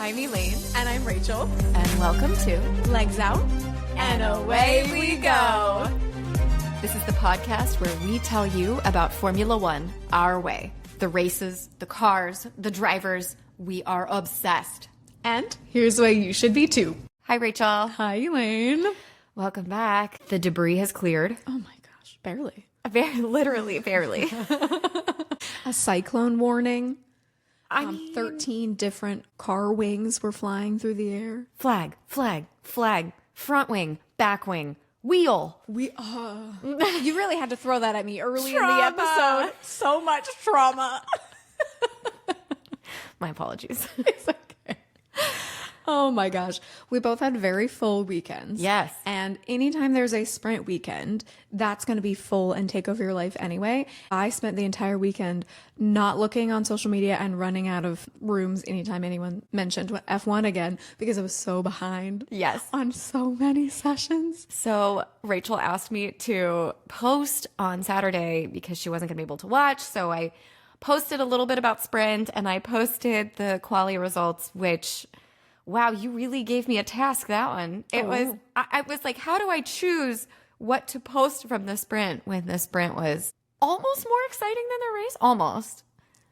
I'm Elaine. And I'm Rachel. And welcome to Legs Out. And away we go. This is the podcast where we tell you about Formula One our way. The races, the cars, the drivers. We are obsessed. And here's why you should be too. Hi, Rachel. Hi, Elaine. Welcome back. The debris has cleared. Oh my gosh, barely. Literally, barely. A cyclone warning. I mean, 13 different car wings were flying through the air. Flag, flag, flag, front wing, back wing, wheel. You really had to throw that at me early in the episode. So much trauma. My apologies. It's okay. Oh my gosh. We both had very full weekends. Yes. And anytime there's a sprint weekend, that's going to be full and take over your life anyway. I spent the entire weekend not looking on social media and running out of rooms anytime anyone mentioned F1 again because I was so behind. Yes. On so many sessions. So Rachel asked me to post on Saturday because she wasn't going to be able to watch. So I posted a little bit about sprint and I posted the quali results, which... Wow, you really gave me a task, that one. It was, I was like, how do I choose what to post from the sprint when the sprint was almost more exciting than the race? Almost.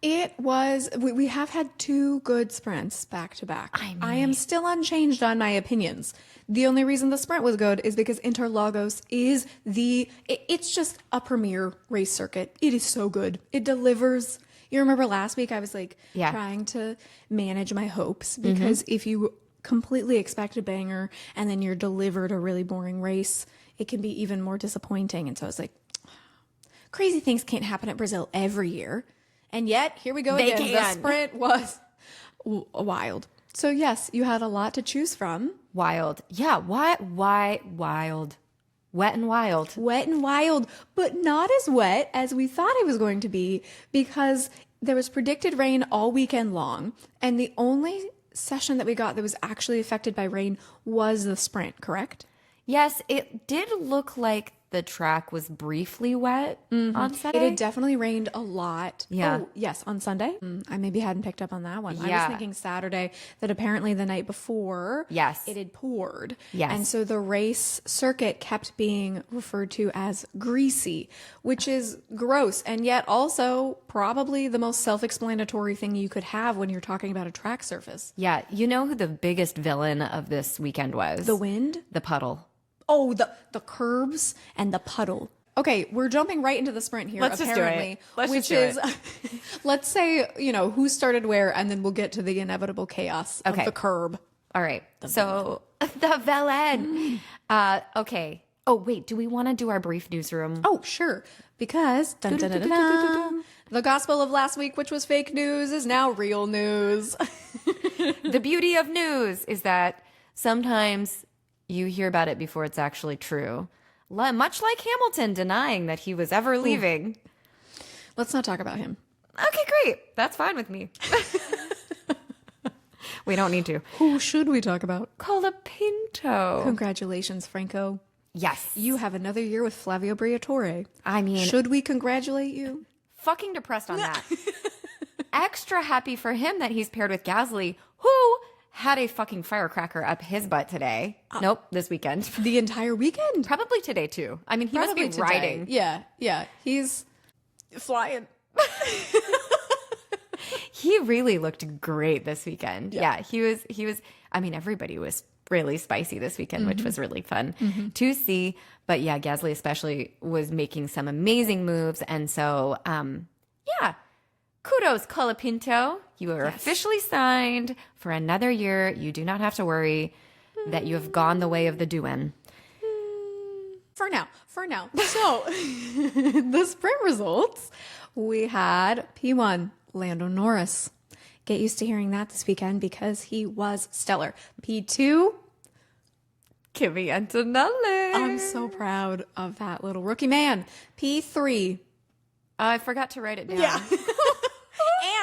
It was, we have had two good sprints back to back. I am still unchanged on my opinions. The only reason the sprint was good is because Interlagos is it's just a premier race circuit. It is so good. It delivers. You remember last week I was like trying to manage my hopes because if you completely expect a banger and then you're delivered a really boring race, it can be even more disappointing. And so I was like, crazy things can't happen at Brazil every year. And yet here we go again. The sprint was wild. So yes, you had a lot to choose from. Wild. Yeah. Why wild? Wet and wild. Wet and wild, but not as wet as we thought it was going to be because there was predicted rain all weekend long. And the only session that we got that was actually affected by rain was the sprint, correct? Yes, it did look like the track was briefly wet on Sunday. It had definitely rained a lot. Yeah. Oh, yes, on Sunday. I maybe hadn't picked up on that one. Yeah. I was thinking Saturday that apparently the night before Yes. it had poured. Yes. And so the race circuit kept being referred to as greasy, which is gross and yet also probably the most self-explanatory thing you could have when you're talking about a track surface. Yeah. You know who the biggest villain of this weekend was? The wind? The puddle. Oh, the curbs and the puddle. Okay, we're jumping right into the sprint here, Let's apparently. Just do it. Let's say, who started where, and then we'll get to the inevitable chaos of the curb. All right. The villain. Okay. Oh, wait. Do we want to do our brief newsroom? Oh, sure. Because the gospel of last week, which was fake news, is now real news. The beauty of news is that sometimes you hear about it before it's actually true. Much like Hamilton denying that he was ever leaving. Let's not talk about him. Okay, great. That's fine with me. We don't need to. Who should we talk about? Colapinto. Congratulations, Franco. Yes. You have another year with Flavio Briatore. I mean... Should we congratulate you? Fucking depressed on that. Extra happy for him that he's paired with Gasly, who... had a fucking firecracker up his butt today. Nope, this weekend. The entire weekend? Probably today, too. I mean, he must be riding. Yeah. He's flying. He really looked great this weekend. Yeah, he was, I mean, everybody was really spicy this weekend, which was really fun to see. But yeah, Gasly especially was making some amazing moves. And so, yeah. Kudos, Colapinto. You are officially signed for another year. You do not have to worry that you have gone the way of the Duen. For now. So, the sprint results, we had P1, Lando Norris. Get used to hearing that this weekend because he was stellar. P2, Kimi Antonelli. I'm so proud of that little rookie man. P3. I forgot to write it down. Yeah.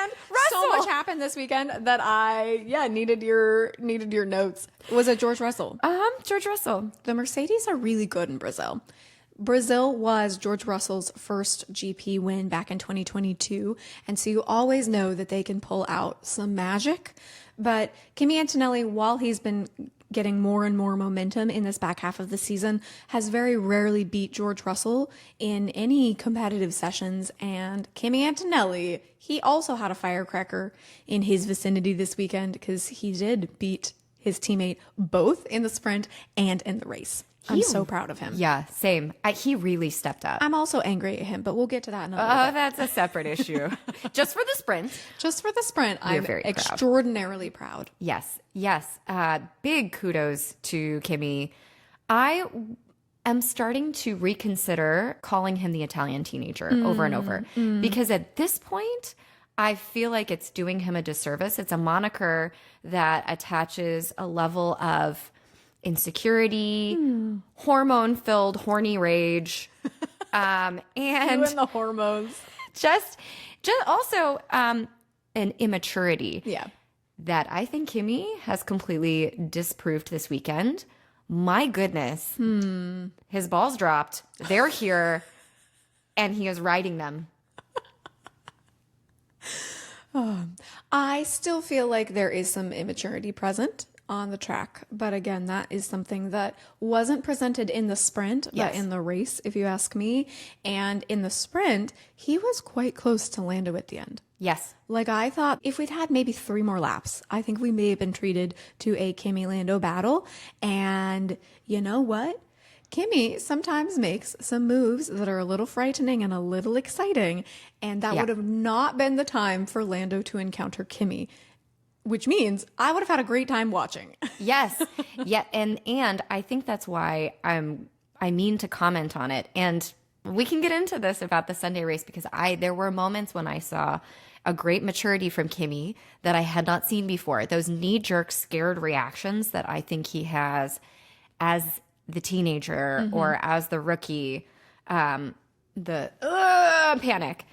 And so much happened this weekend that I needed your notes. Was it George Russell? George Russell. The Mercedes are really good in Brazil. Brazil was George Russell's first GP win back in 2022. And so you always know that they can pull out some magic. But Kimi Antonelli, while he's been getting more and more momentum in this back half of the season, has very rarely beat George Russell in any competitive sessions. And Kimi Antonelli, he also had a firecracker in his vicinity this weekend because he did beat his teammate both in the sprint and in the race. I'm so proud of him. Yeah, same. He really stepped up. I'm also angry at him, but we'll get to that in a little bit. Oh, that's a separate issue. Just for the sprint. Just for the sprint, I'm very proud. Extraordinarily proud. Yes. Big kudos to Kimi. I am starting to reconsider calling him the Italian teenager over and over. Because at this point, I feel like it's doing him a disservice. It's a moniker that attaches a level of insecurity, hormone-filled horny rage, and You and the hormones. just also an immaturity. Yeah. That I think Kimi has completely disproved this weekend. My goodness, his balls dropped. They're here, and he is riding them. I still feel like there is some immaturity present on the track. But again, that is something that wasn't presented in the sprint, but in the race, if you ask me. And in the sprint, he was quite close to Lando at the end. Yes. Like, I thought if we'd had maybe 3 more laps, I think we may have been treated to a Kimi Lando battle. And you know what? Kimi sometimes makes some moves that are a little frightening and a little exciting. And that would have not been the time for Lando to encounter Kimi, which means I would have had a great time watching. Yes. Yeah. And I think that's why I mean to comment on it. And we can get into this about the Sunday race because there were moments when I saw a great maturity from Kimi that I had not seen before. Those knee-jerk scared reactions that I think he has as the teenager or as the rookie, the panic.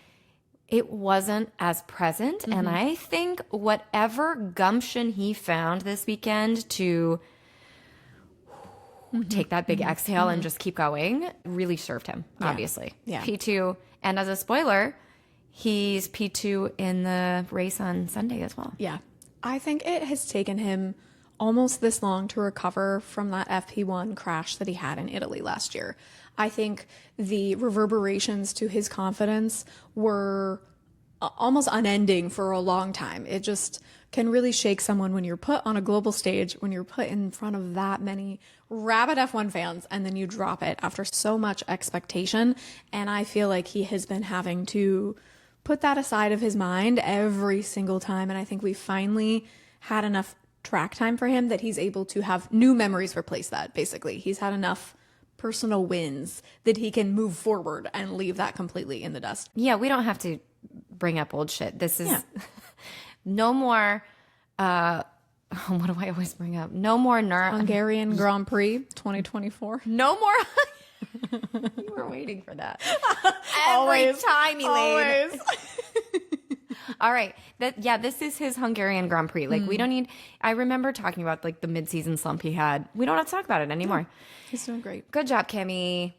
It wasn't as present. And I think whatever gumption he found this weekend to take that big exhale and just keep going really served him, obviously. Yeah. P2. And as a spoiler, he's P2 in the race on Sunday as well. Yeah. I think it has taken him almost this long to recover from that FP1 crash that he had in Italy last year. I think the reverberations to his confidence were almost unending for a long time. It just can really shake someone when you're put on a global stage, when you're put in front of that many rabid F1 fans, and then you drop it after so much expectation. And I feel like he has been having to put that aside of his mind every single time. And I think we finally had enough track time for him that he's able to have new memories replace that. Basically, he's had enough personal wins that he can move forward and leave that completely in the dust. Yeah, we don't have to bring up old shit. This is no more what do I always bring up? No more Hungarian Grand Prix 2024. No more You were waiting for that. Always. Every time, Elaine. Always. All right. This is his Hungarian Grand Prix. Like, we don't need, I remember talking about like the mid-season slump he had. We don't have to talk about it anymore. He's doing great. Good job, Kimi.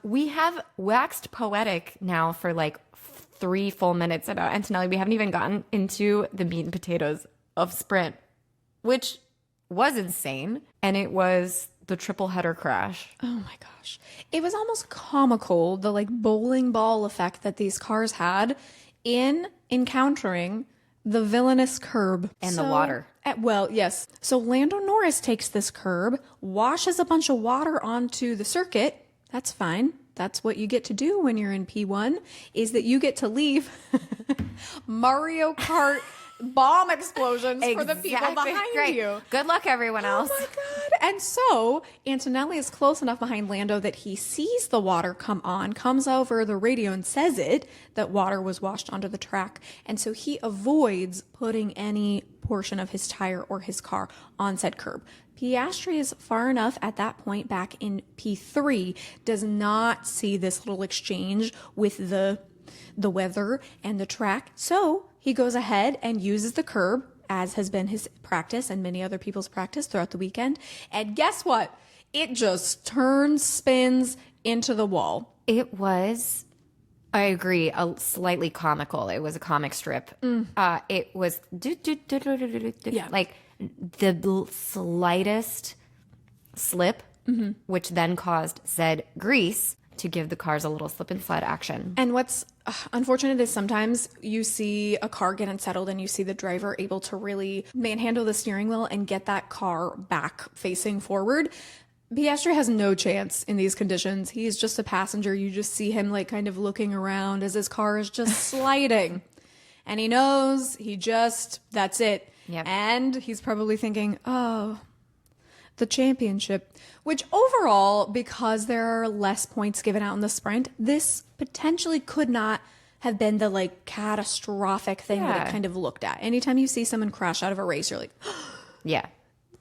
We have waxed poetic now for like 3 full minutes about Antonelli. We haven't even gotten into the meat and potatoes of sprint, which was insane. And it was the triple header crash. Oh my gosh. It was almost comical, the like bowling ball effect that these cars had in encountering the villainous curb. And the water. Well, yes. So Lando Norris takes this curb, washes a bunch of water onto the circuit. That's fine. That's what you get to do when you're in P1, is that you get to leave Mario Kart bomb explosions for the people behind you. Good luck, everyone else. Oh my God. And so Antonelli is close enough behind Lando that he sees the water come on, comes over the radio and says that water was washed onto the track. And so he avoids putting any portion of his tire or his car on said curb. Piastri is far enough at that point back in P3, does not see this little exchange with the weather and the track. So he goes ahead and uses the curb, as has been his practice and many other people's practice throughout the weekend. And guess what? it just turns, spins into the wall. It was, I agree, a slightly comical. It was a comic strip. It was like the slightest slip, which then caused said grease to give the cars a little slip and slide action. And what's unfortunate is sometimes you see a car get unsettled and you see the driver able to really manhandle the steering wheel and get that car back facing forward. Piastri has no chance in these conditions. He's just a passenger. You just see him like kind of looking around as his car is just sliding. And he knows that's it. Yep. And he's probably thinking, oh, the championship, which overall, because there are less points given out in the sprint, this potentially could not have been the like catastrophic thing that it kind of looked at. Anytime you see someone crash out of a race, you're like, yeah.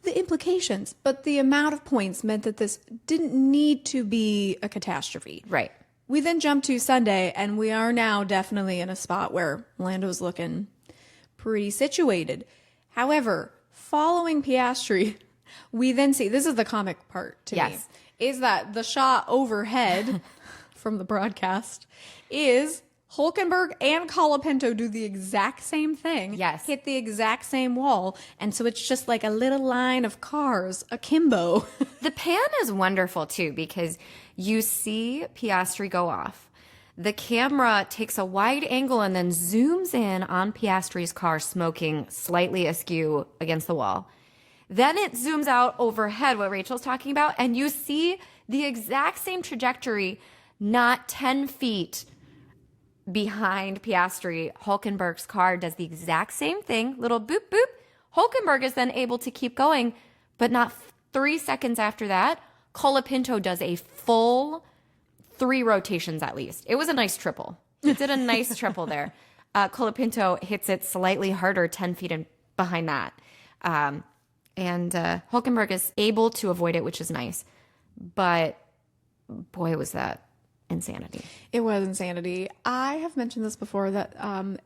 The implications, but the amount of points meant that this didn't need to be a catastrophe. Right. We then jump to Sunday, and we are now definitely in a spot where Lando's looking pretty situated. However, following Piastri, we then see, this is the comic part to me, is that the shot overhead from the broadcast is Hülkenberg and Colapinto do the exact same thing. Yes. Hit the exact same wall. And so it's just like a little line of cars akimbo. The pan is wonderful too, because you see Piastri go off. The camera takes a wide angle and then zooms in on Piastri's car smoking slightly askew against the wall. Then it zooms out overhead, what Rachel's talking about, and you see the exact same trajectory, not 10 feet behind Piastri. Hülkenberg's car does the exact same thing, little boop, boop. Hülkenberg is then able to keep going, but not 3 seconds after that, Colapinto does a full 3 rotations at least. It was a nice triple. It did a nice triple there. Colapinto hits it slightly harder, 10 feet in behind that. And Hülkenberg is able to avoid it, which is nice. But boy, was that insanity. It was insanity. I have mentioned this before that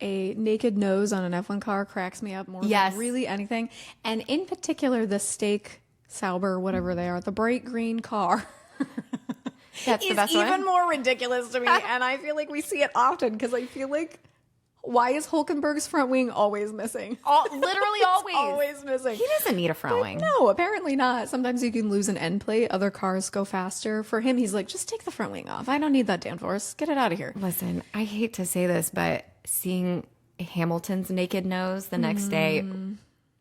a naked nose on an F1 car cracks me up more than really anything. And in particular, the steak Sauber, whatever they are, the bright green car. That's the best even one. more ridiculous to me. And I feel like we see it often because I feel like, why is Hülkenberg's front wing always missing? Literally always. Always missing. He doesn't need a front wing. No, apparently not. Sometimes you can lose an end plate. Other cars go faster. For him, he's like, just take the front wing off. I don't need that downforce. Get it out of here. Listen, I hate to say this, but seeing Hamilton's naked nose the next day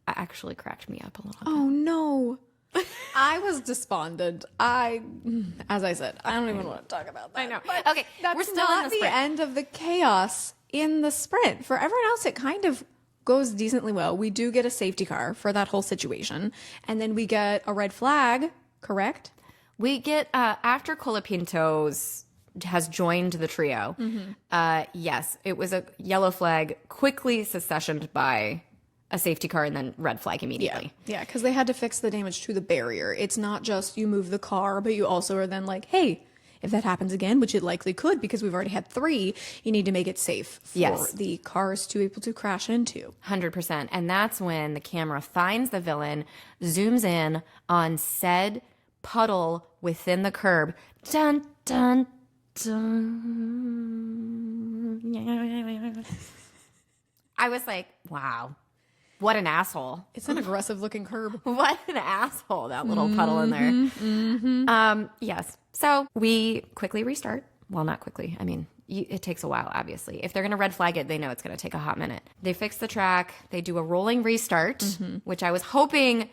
actually cracked me up a little bit. Oh, no. I was despondent. As I said, I don't even want to talk about that. I know. But Okay, that's we're still not in the the sprint. end of the chaos in the sprint. For everyone else, it kind of goes decently well. We do get a safety car for that whole situation. And then we get a red flag, correct? We get, after Colapinto's has joined the trio, yes, it was a yellow flag, quickly successioned by a safety car and then red flag immediately. Yeah, because they had to fix the damage to the barrier. It's not just you move the car, but you also are then like, hey, if that happens again, which it likely could because we've already had 3, you need to make it safe for the cars to be able to crash into. 100%. And that's when the camera finds the villain, zooms in on said puddle within the curb. Dun, dun, dun. I was like, wow, what an asshole. It's an aggressive looking curb. What an asshole, that little puddle in there. Yes. So we quickly restart. Well, not quickly. I mean, it takes a while, obviously. If they're going to red flag it, they know it's going to take a hot minute. They fix the track. They do a rolling restart, which I was hoping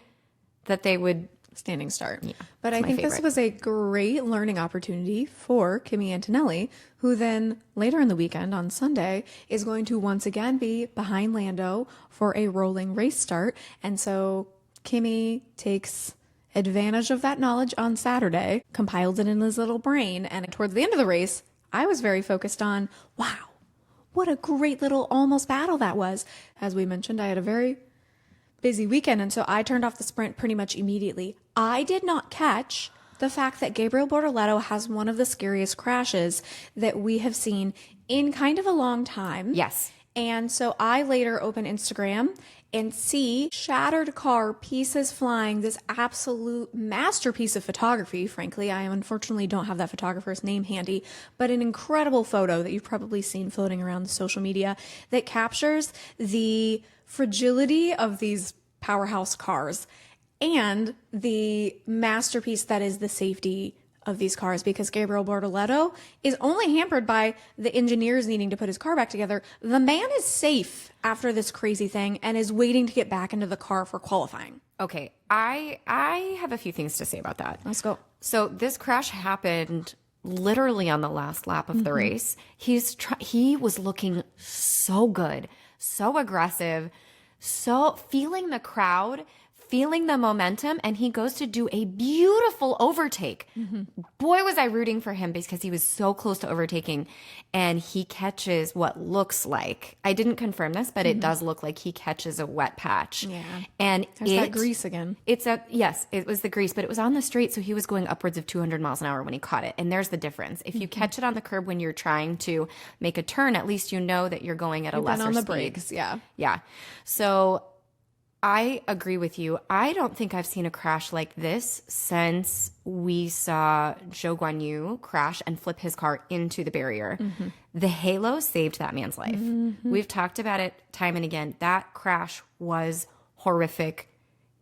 that they would. Standing start. Yeah, but I think this was a great learning opportunity for Kimi Antonelli, who then later in the weekend on Sunday is going to once again be behind Lando for a rolling race start. And so Kimi takes advantage of that knowledge on Saturday, compiles it in his little brain. And towards the end of the race, I was very focused on, wow, what a great little almost battle that was. As we mentioned, I had a very busy weekend, and so I turned off the sprint pretty much immediately. I did not catch the fact that Gabriel Bortoleto has one of the scariest crashes that we have seen in kind of a long time. Yes. And so I later opened Instagram and see shattered car, pieces flying, this absolute masterpiece of photography. Frankly, I unfortunately don't have that photographer's name handy, but an incredible photo that you've probably seen floating around social media that captures the fragility of these powerhouse cars and the masterpiece that is the safety of these cars, because Gabriel Bortoleto is only hampered by the engineers needing to put his car back together. The man is safe after this crazy thing and is waiting to get back into the car for qualifying. Okay, I have a few things to say about that. Let's go. So this crash happened literally on the last lap of the race. He was looking so good, so aggressive, so feeling the crowd, feeling the momentum, and he goes to do a beautiful overtake. Boy, was I rooting for him because he was so close to overtaking, and he catches what looks like, I didn't confirm this, but it does look like he catches a wet patch. Yeah. And There's that grease again. Yes, it was the grease, but it was on the straight, so he was going upwards of 200 miles an hour when he caught it. And there's the difference. If you catch it on the curb when you're trying to make a turn, at least you know that you're going at a lesser on the speed. brakes, yeah. Yeah. So I agree with you. I don't think I've seen a crash like this since we saw Zhou Guanyu crash and flip his car into the barrier. The halo saved that man's life. We've talked about it time and again. That crash was horrific.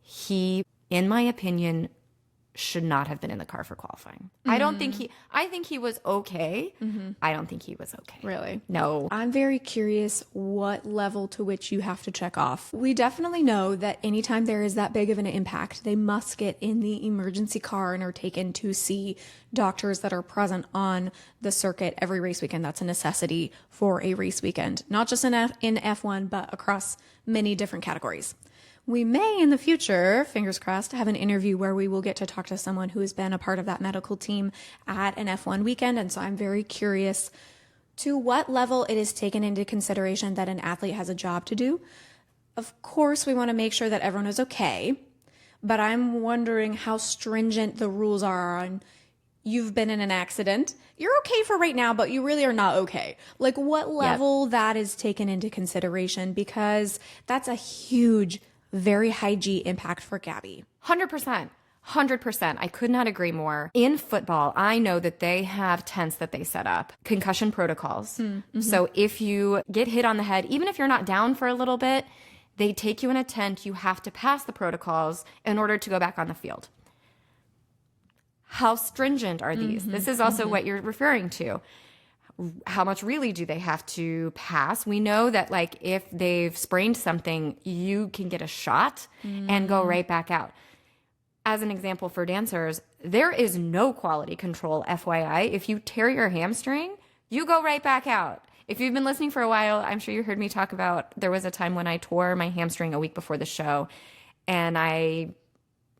He, in my opinion, should not have been in the car for qualifying. I think he was okay. I don't think he was okay. Really? No. I'm very curious what level to which you have to check off. We definitely know that anytime there is that big of an impact, they must get in the emergency car and are taken to see doctors that are present on the circuit every race weekend. That's a necessity for a race weekend, not just in F1, but across many different categories. We may in the future, fingers crossed, have an interview where we will get to talk to someone who has been a part of that medical team at an F1 weekend. And so I'm very curious to what level it is taken into consideration that an athlete has a job to do. Of course, we want to make sure that everyone is okay, but I'm wondering how stringent the rules are on you've been in an accident. You're okay for right now, but you really are not okay. Like what level that is taken into consideration, because that's a huge, very high G impact for Gabby. 100%. 100%. I could not agree more. In football, I know that they have tents that they set up, concussion protocols. So if you get hit on the head, even if you're not down for a little bit, they take you in a tent. You have to pass the protocols in order to go back on the field. How stringent are these? This is also what you're referring to. How much really do they have to pass? We know that like if they've sprained something, you can get a shot and go right back out. As an example for dancers, there is no quality control, FYI. If you tear your hamstring, you go right back out. If you've been listening for a while, I'm sure you heard me talk about there was a time when I tore my hamstring a week before the show, and I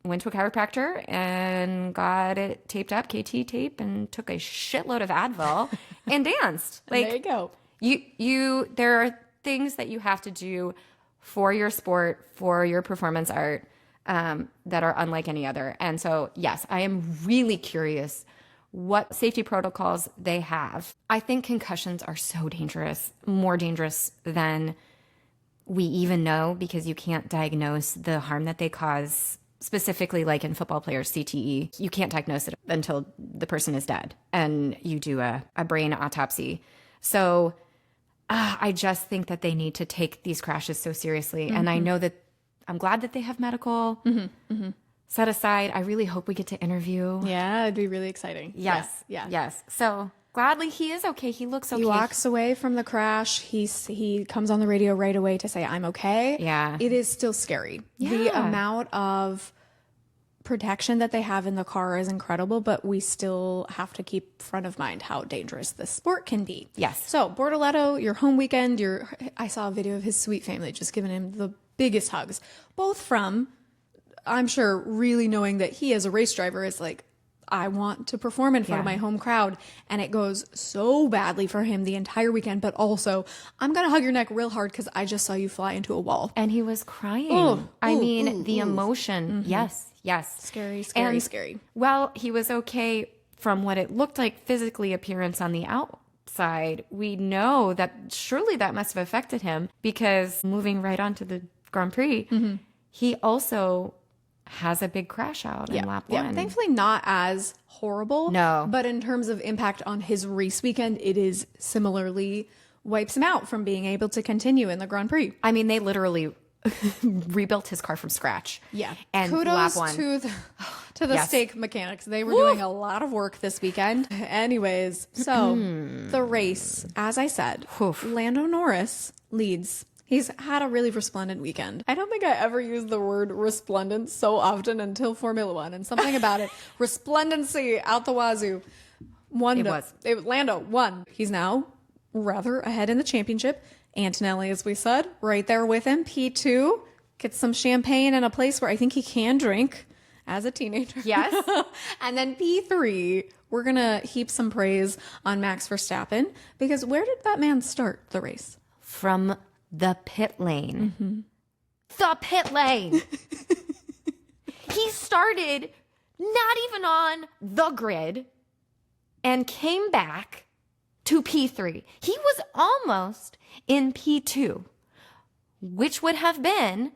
went to a chiropractor and got it taped up, KT tape, and took a shitload of Advil and danced. Like, there you go. There are things that you have to do for your sport, for your performance art, that are unlike any other. And so, yes, I am really curious what safety protocols they have. I think concussions are so dangerous, more dangerous than we even know, because you can't diagnose the harm that they cause. Specifically, like in football players, CTE, you can't diagnose it until the person is dead and you do a brain autopsy. So I just think that they need to take these crashes so seriously. And I know that I'm glad that they have medical set aside. I really hope we get to interview. Yeah, it'd be really exciting. Yes. Yes. So gladly he is okay. He looks okay. He walks away from the crash. He comes on the radio right away to say, I'm okay. Yeah. It is still scary. Yeah. The amount of protection that they have in the car is incredible, but we still have to keep front of mind how dangerous this sport can be. Yes. So Bortoleto, your home weekend, I saw a video of his sweet family just giving him the biggest hugs, both from, I'm sure, really knowing that he as a race driver is like, I want to perform in front of my home crowd. And it goes so badly for him the entire weekend. But also, I'm going to hug your neck real hard because I just saw you fly into a wall. And he was crying. The emotion. Yes. Scary. Well, he was okay from what it looked like physically appearance on the outside. We know that surely that must have affected him, because moving right onto the Grand Prix, he also has a big crash out in lap one. Thankfully not as horrible. No. But in terms of impact on his race weekend, it is similarly wipes him out from being able to continue in the Grand Prix. I mean, they literally rebuilt his car from scratch. Yeah. And kudos lap one. to the stake mechanics. They were doing a lot of work this weekend. Anyways, so the race, as I said, Lando Norris leads. He's had a really resplendent weekend. I don't think I ever used the word resplendent so often until Formula One, and something about it. Resplendency out the wazoo. Lando won. He's now rather ahead in the championship. Antonelli, as we said, right there with him. P2 gets some champagne in a place where I think he can drink as a teenager. Yes. And then P3, we're going to heap some praise on Max Verstappen, because where did that man start the race? From the pit lane. The pit lane. He started not even on the grid and came back to P3. He was almost in P2, which would have been,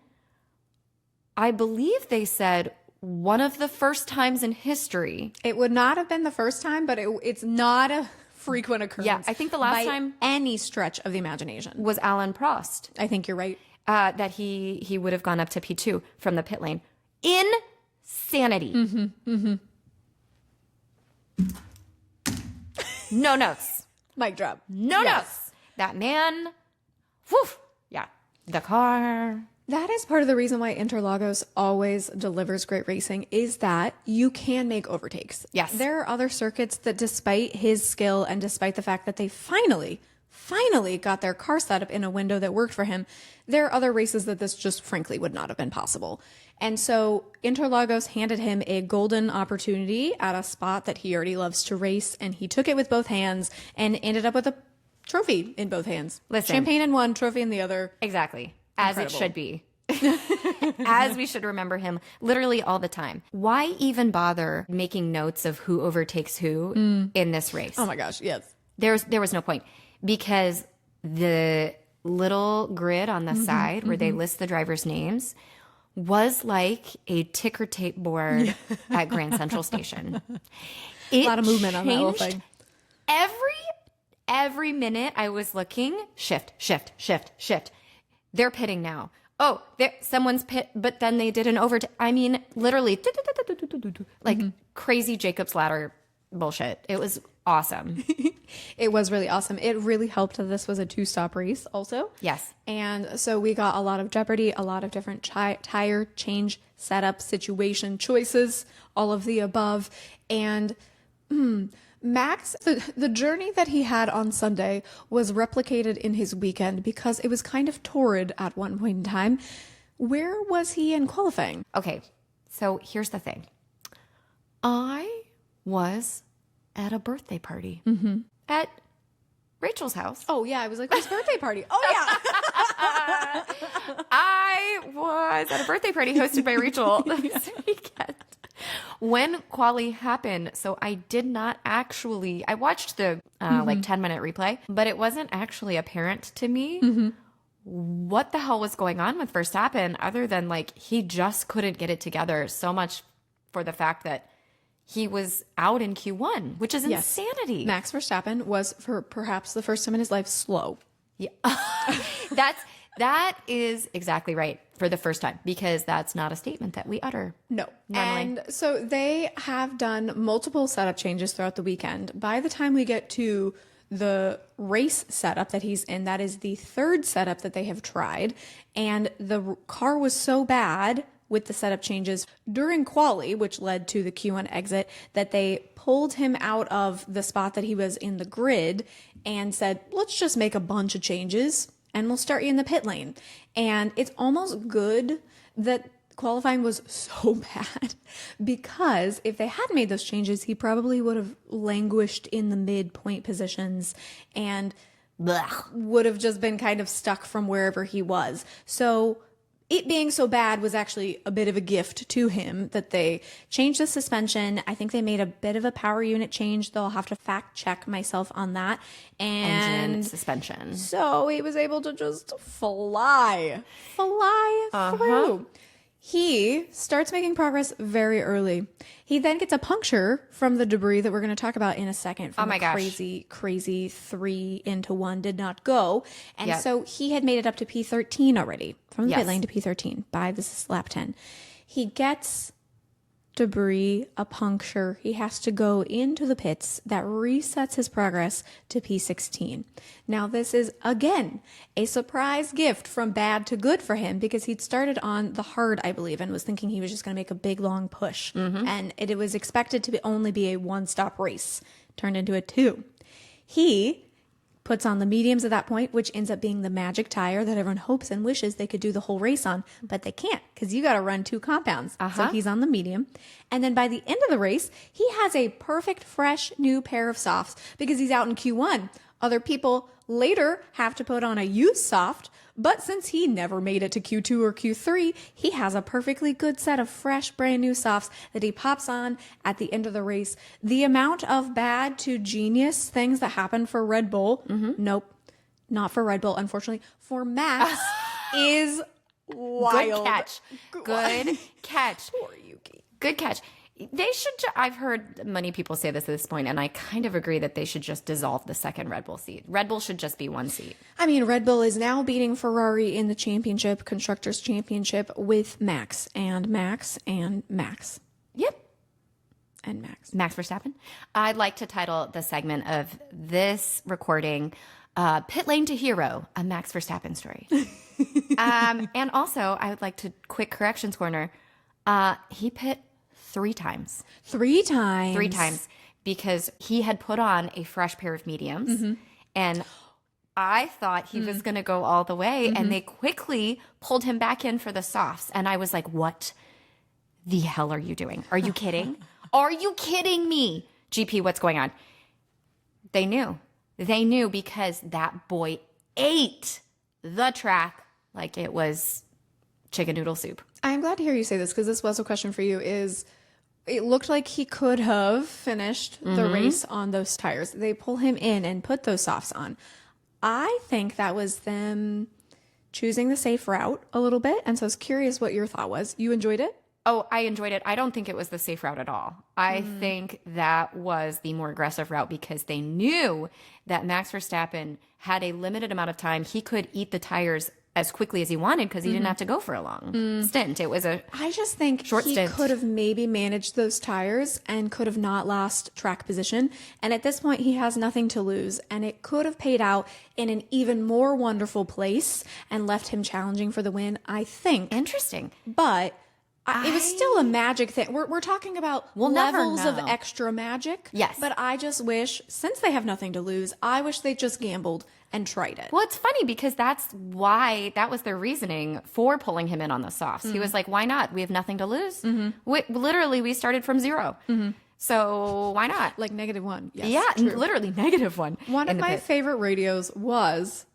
I believe they said, one of the first times in history. It would not have been the first time, but it's not a frequent occurrence. Yeah, I think the last by time any stretch of the imagination was Alan Prost. I think you're right. That he would have gone up to P2 from the pit lane. Insanity. No notes. Mic drop. No notes. That man, whew, yeah, the car. That is part of the reason why Interlagos always delivers great racing, is that you can make overtakes. Yes. There are other circuits that, despite his skill and despite the fact that they finally got their car set up in a window that worked for him, there are other races that this just frankly would not have been possible. And so Interlagos handed him a golden opportunity at a spot that he already loves to race, and he took it with both hands and ended up with a trophy in both hands. Listen. Champagne in one, trophy in the other. Exactly. As it should be. As we should remember him literally all the time. Why even bother making notes of who overtakes who in this race? Oh my gosh, yes. There was no point, because the little grid on the side where they list the drivers' names was like a ticker tape board at Grand Central Station. A lot of movement on that whole thing. Every minute I was looking, shift. They're pitting now. Oh, someone's pit, but then they did an overtake. I mean, literally, like crazy Jacob's Ladder bullshit. It was awesome. It was really awesome. It really helped that this was a 2-stop race also. Yes. And so we got a lot of jeopardy, a lot of different tire change setup situation choices, all of the above. And Max, the journey that he had on Sunday was replicated in his weekend, because it was kind of torrid at one point in time. Where was he in qualifying? Okay, so here's the thing. I was at a birthday party at Rachel's house. Oh, yeah. I was like, whose birthday party? Oh, yeah. I was at a birthday party hosted by Rachel this weekend when quali happened. So I did not actually, I watched the like 10-minute replay, but it wasn't actually apparent to me what the hell was going on with Verstappen, other than like he just couldn't get it together, so much for the fact that he was out in Q1, which is insanity. Max Verstappen was, for perhaps the first time in his life, slow. Yeah. That is exactly right, for the first time, because that's not a statement that we utter. No. Normally. And so they have done multiple setup changes throughout the weekend. By the time we get to the race setup that he's in, that is the third setup that they have tried. And the car was so bad with the setup changes during quali, which led to the Q1 exit, that they pulled him out of the spot that he was in the grid and said, let's just make a bunch of changes and we'll start you in the pit lane. And it's almost good that qualifying was so bad, because if they had made those changes, he probably would have languished in the midpoint positions and would have just been kind of stuck from wherever he was. So it being so bad was actually a bit of a gift to him that they changed the suspension. I think they made a bit of a power unit change, though I'll have to fact check myself on that. And engine suspension. so he was able to just fly through. He starts making progress very early. He then gets a puncture from the debris that we're going to talk about in a second. From crazy 3-1 did not go. And so he had made it up to P13 already, from the pit lane to P13 by this lap 10. He gets debris, a puncture. He has to go into the pits. That resets his progress to P16. Now, this is, again, a surprise gift from bad to good for him because he'd started on the hard, I believe, and was thinking he was just going to make a big, long push. And it was expected to only be a one-stop race. Turned into a 2. He puts on the mediums at that point, which ends up being the magic tire that everyone hopes and wishes they could do the whole race on, but they can't because you got to run 2 compounds. So he's on the medium. And then by the end of the race, he has a perfect, fresh, new pair of softs because he's out in Q1. Other people later have to put on a used soft, but since he never made it to Q2 or Q3, he has a perfectly good set of fresh, brand new softs that he pops on at the end of the race. The amount of bad to genius things that happen for Red Bull, nope, not for Red Bull, unfortunately, for Max is wild. Good catch. Good catch. Poor Yuki. Good catch. They should, I've heard many people say this at this point, and I kind of agree that they should just dissolve the second Red Bull seat. Red Bull should just be 1 seat. I mean, Red Bull is now beating Ferrari in the championship, Constructors' Championship, with Max and Max and Max. Yep. And Max. Max Verstappen. I'd like to title the segment of this recording, Pit Lane to Hero, a Max Verstappen story. And also, I would like to, quick corrections corner, he pit 3 times. 3 times. 3 times because he had put on a fresh pair of mediums and I thought he was going to go all the way and they quickly pulled him back in for the softs. And I was like, what the hell are you doing? Are you kidding? Are you kidding me? GP, what's going on? They knew. They knew because that boy ate the track like it was chicken noodle soup. I'm glad to hear you say this because this was a question for you is it looked like he could have finished the race on those tires. They pull him in and put those softs on. I think that was them choosing the safe route a little bit. And so I was curious what your thought was. You enjoyed it? Oh, I enjoyed it. I don't think it was the safe route at all. I think that was the more aggressive route because they knew that Max Verstappen had a limited amount of time. He could eat the tires as quickly as he wanted because he didn't have to go for a long stint. It was I just think short he stint. could have maybe managed those tires and could have not lost track position. And at this point, he has nothing to lose. And it could have paid out in an even more wonderful place and left him challenging for the win, I think. Interesting. But it was still a magic thing. We're talking about levels of extra magic. Yes. But I just wish, since they have nothing to lose, I wish they just gambled and tried it. Well, it's funny because that was their reasoning for pulling him in on the softs. He was like, why not? We have nothing to lose. We started from 0. So why not? Like -1. Yes, yeah, true. literally -1. One of my favorite radios was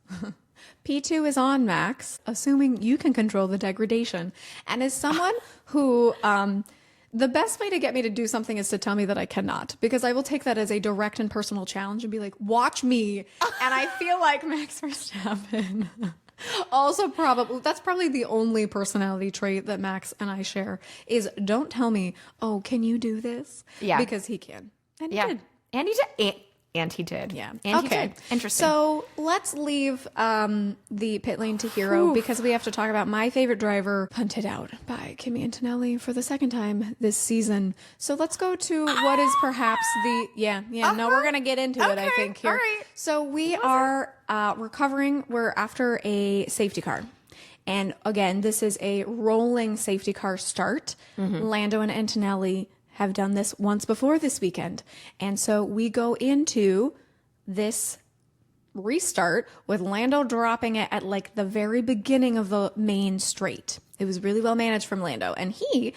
P2 is on, Max, assuming you can control the degradation. And as someone who, the best way to get me to do something is to tell me that I cannot, because I will take that as a direct and personal challenge and be like, watch me. And I feel like Max Verstappen also that's probably the only personality trait that Max and I share is don't tell me, oh, can you do this? Yeah. Because he can. And he did. And he did. And he did. Yeah. And okay. he did. Interesting. So let's leave the pit lane to hero because we have to talk about my favorite driver punted out by Kimi Antonelli for the second time this season. So let's go to what is perhaps no, we're going to get into it, I think, here. All right. So we are we're after a safety car. And again, this is a rolling safety car start. Lando and Antonelli have done this once before this weekend. And so we go into this restart with Lando dropping it at like the very beginning of the main straight. It was really well managed from Lando. And he,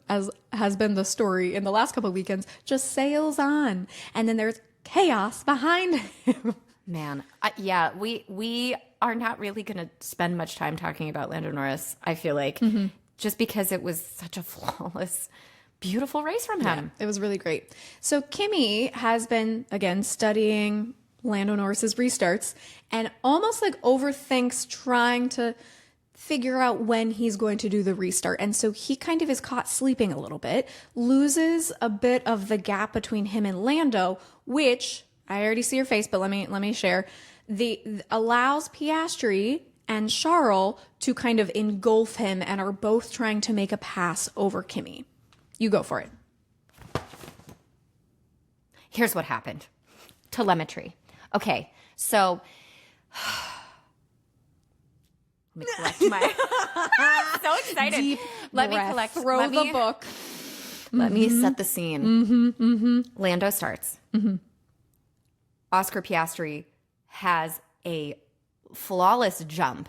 as has been the story in the last couple of weekends, just sails on. And then there's chaos behind him. Man, we are not really going to spend much time talking about Lando Norris, I feel like, just because it was such a flawless, beautiful race from him. Yeah, it was really great. So Kimi has been, again, studying Lando Norris's restarts and almost like overthinks trying to figure out when he's going to do the restart. And so he kind of is caught sleeping a little bit, loses a bit of the gap between him and Lando, which I already see your face, but let me share. Allows Piastri and Charles to kind of engulf him and are both trying to make a pass over Kimi. You go for it. Here's what happened. Telemetry. Okay, so let me collect my. I'm so excited. Deep let breath. me collect. Throw the book. Let me set the scene. Lando starts. Oscar Piastri has a flawless jump.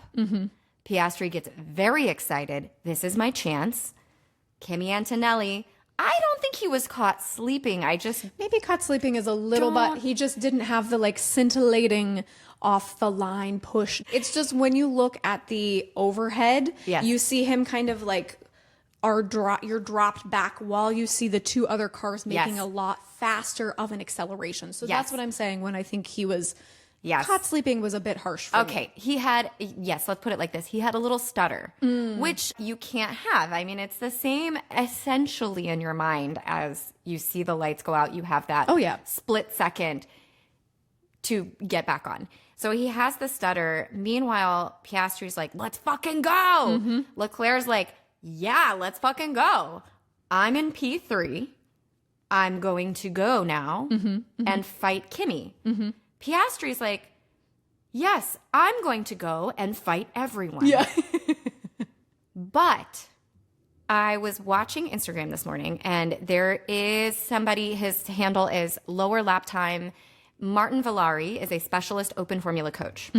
Piastri gets very excited. This is my chance. Kimi Antonelli. I don't think he was caught sleeping. Maybe caught sleeping is a little, but he just didn't have the like scintillating off the line push. It's just when you look at the overhead, you see him kind of like you're dropped back while you see the two other cars making a lot faster of an acceleration. So that's what I'm saying when I think he was caught sleeping was a bit harsh for me. He had, let's put it like this. He had a little stutter, which you can't have. I mean, it's the same essentially in your mind as you see the lights go out. You have that split second to get back on. So he has the stutter. Meanwhile, Piastri's like, let's fucking go. Leclerc's like, yeah, let's fucking go. I'm in P3. I'm going to go now and fight Kimi. Piastri's like, yes, I'm going to go and fight everyone. Yeah. But I was watching Instagram this morning, and there is somebody, his handle is Lower Lap Time. Martin Villari is a specialist open formula coach.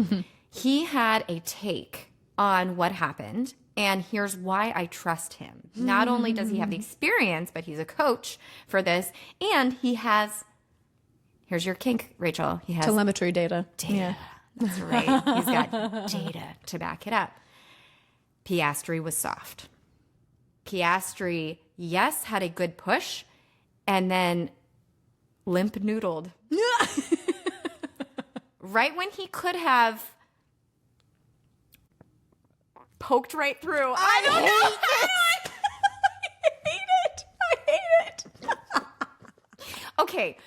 He had a take on what happened, and here's why I trust him. Not only does he have the experience, but he's a coach for this, and he has... Here's your kink, Rachel. He has telemetry data. Yeah. That's right. He's got data to back it up. Piastri was soft. Piastri, yes, had a good push, and then limp noodled. Right when he could have poked right through. I don't know. I hate it. Okay.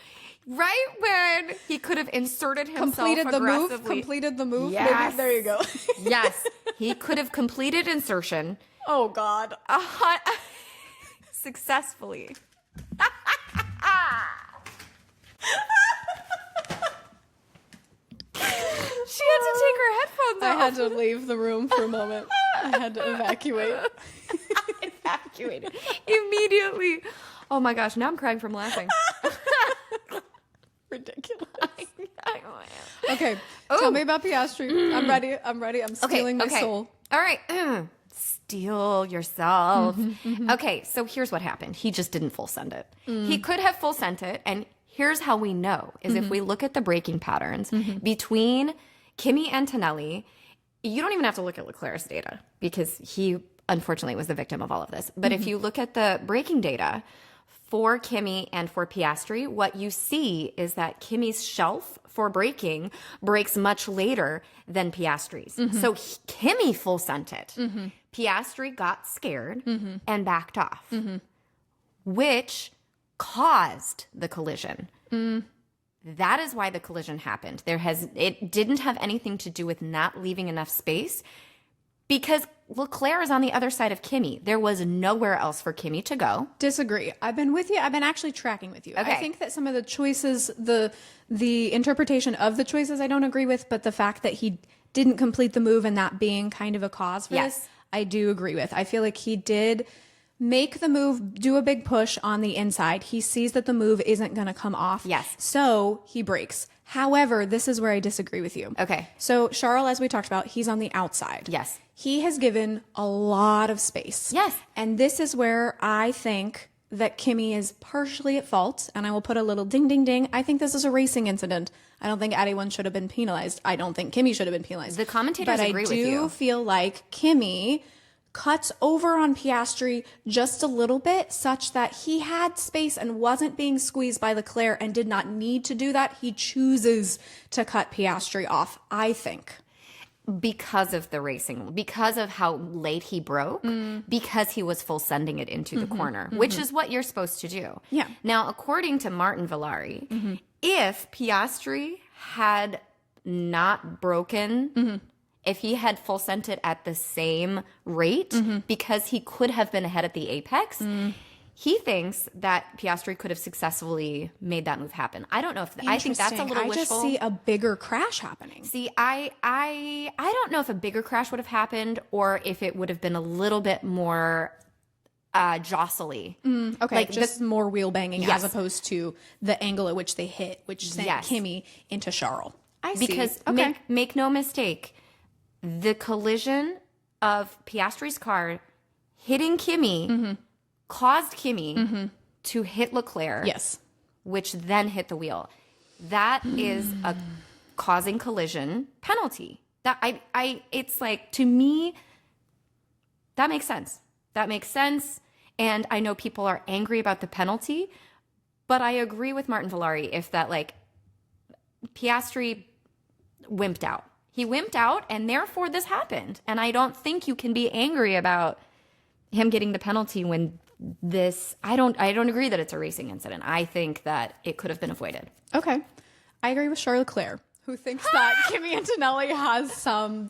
Right when he could have inserted himself completed the move. Yes. Maybe, there you go. Yes. He could have completed insertion. Oh, God. Successfully. She had to take her headphones off. I had to leave the room for a moment. I had to evacuate. Evacuated. Immediately. Oh my gosh, now I'm crying from laughing. Ridiculous. I Okay, tell me about Piastri. I'm ready. I'm stealing my soul. All right. Steal yourself. Okay, so here's what happened. He just didn't full send it. He could have full sent it, and here's how we know, is if we look at the braking patterns between Kimi Antonelli, you don't even have to look at Leclerc's data, because he, unfortunately, was the victim of all of this. But if you look at the braking data for Kimi and for Piastri, what you see is that Kimi's shelf for braking breaks much later than Piastri's. So Kimi full sent it. Piastri got scared and backed off, which caused the collision. That is why the collision happened. It didn't have anything to do with not leaving enough space, because Leclerc is on the other side of Kimi. There was nowhere else for Kimi to go. Disagree. I've been with you. I've been actually tracking with you. Okay. I think that some of the choices, the interpretation of the choices I don't agree with, but the fact that he didn't complete the move and that being kind of a cause for this, I do agree with. I feel like he did make the move, do a big push on the inside. He sees that the move isn't going to come off. Yes. So he brakes. However, this is where I disagree with you. Okay. So Charles, as we talked about, he's on the outside. Yes. He has given a lot of space. Yes. And this is where I think that Kimi is partially at fault, and I will put a little ding, ding, ding. I think this is a racing incident. I don't think anyone should have been penalized. I don't think Kimi should have been penalized. The commentators agree with you. But I do feel like Kimi cuts over on Piastri just a little bit, such that he had space and wasn't being squeezed by Leclerc and did not need to do that. He chooses to cut Piastri off, I think. Because of the racing, because of how late he broke, because he was full sending it into the corner, which is what you're supposed to do. Yeah. Now, according to Martin Villari, if Piastri had not broken, if he had full sent it at the same rate, because he could have been ahead at the apex, he thinks that Piastri could have successfully made that move happen. I don't know if I think that's a little wishful. I just see a bigger crash happening. See, I don't know if a bigger crash would have happened or if it would have been a little bit more jostly. Okay, like just more wheel banging as opposed to the angle at which they hit, which sent Kimi into Charles. I see. Because make no mistake, the collision of Piastri's car hitting Kimi caused Kimi to hit Leclerc. Yes. Which then hit the wheel. That is a causing collision penalty. That it's like, to me, that makes sense. That makes sense. And I know people are angry about the penalty, but I agree with Martin Villari if that, like, Piastri wimped out. He wimped out, and therefore this happened. And I don't think you can be angry about him getting the penalty when I don't agree that it's a racing incident. I think that it could have been avoided. Okay. I agree with Charles Leclerc, who thinks that Kimi Antonelli has some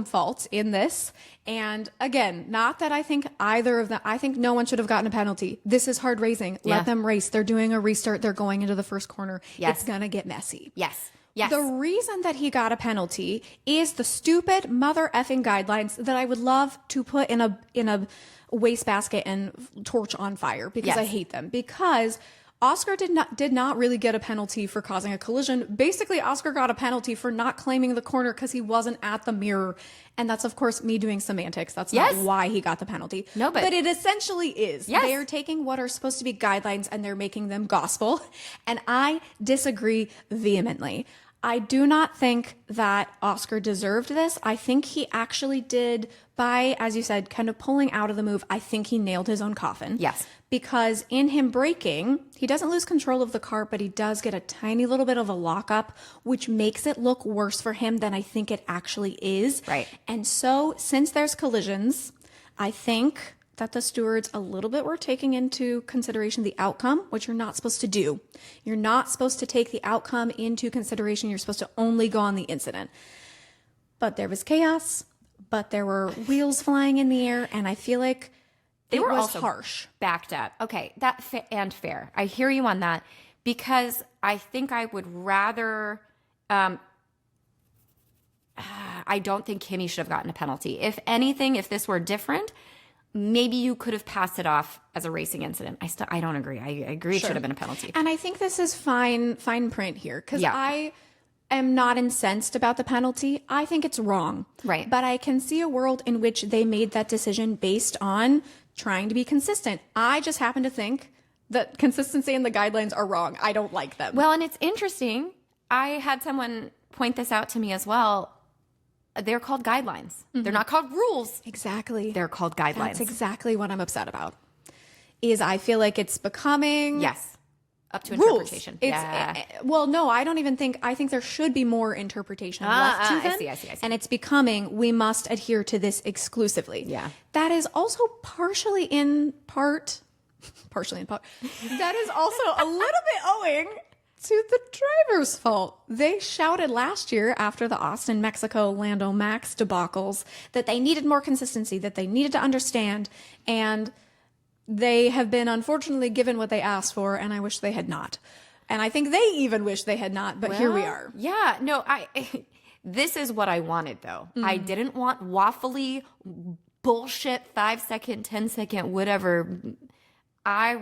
fault in this. And again, not that I think either of them, I think no one should have gotten a penalty. This is hard racing. Let them race. They're doing a restart. They're going into the first corner. Yes. It's going to get messy. Yes. The reason that he got a penalty is the stupid mother effing guidelines that I would love to put in a wastebasket and torch on fire, because I hate them. Because Oscar did not really get a penalty for causing a collision. Basically, Oscar got a penalty for not claiming the corner because he wasn't at the mirror. And that's, of course, me doing semantics. That's not why he got the penalty. No, but it essentially is. Yes. They are taking what are supposed to be guidelines and they're making them gospel. And I disagree vehemently. I do not think that Oscar deserved this. I think he actually did, by, as you said, kind of pulling out of the move. I think he nailed his own coffin. Yes. Because in him braking, he doesn't lose control of the car, but he does get a tiny little bit of a lockup, which makes it look worse for him than I think it actually is. Right. And so, since there's collisions, I think that the stewards a little bit were taking into consideration the outcome, which you're not supposed to do. You're not supposed to take the outcome into consideration. You're supposed to only go on the incident. But there was chaos, but there were wheels flying in the air, and I feel like they were was also harsh. Backed up. Okay, and fair. I hear you on that, because I think I would rather I don't think Kimi should have gotten a penalty. If anything, if this were different, maybe you could have passed it off as a racing incident. I don't agree. I agree it should have been a penalty. And I think this is fine print here, because I am not incensed about the penalty. I think it's wrong. Right. But I can see a world in which they made that decision based on trying to be consistent. I just happen to think that consistency and the guidelines are wrong. I don't like them. Well, and it's interesting. I had someone point this out to me as well. They're called guidelines. They're not called rules. Exactly. They're called guidelines. That's exactly what I'm upset about. Is I feel like it's becoming up to rules. Interpretation. Well, no, I don't even think. I think there should be more interpretation left to them. I see. And it's becoming, we must adhere to this exclusively. Yeah. That is also partially in part. That is also a little bit owing to the driver's fault. They shouted last year after the Austin, Mexico, Lando Max debacles that they needed more consistency, that they needed to understand, and they have been unfortunately given what they asked for, and I wish they had not. And I think they even wish they had not, but here we are. Yeah, no, this is what I wanted, though. I didn't want waffly bullshit 5-second, 10-second, whatever. I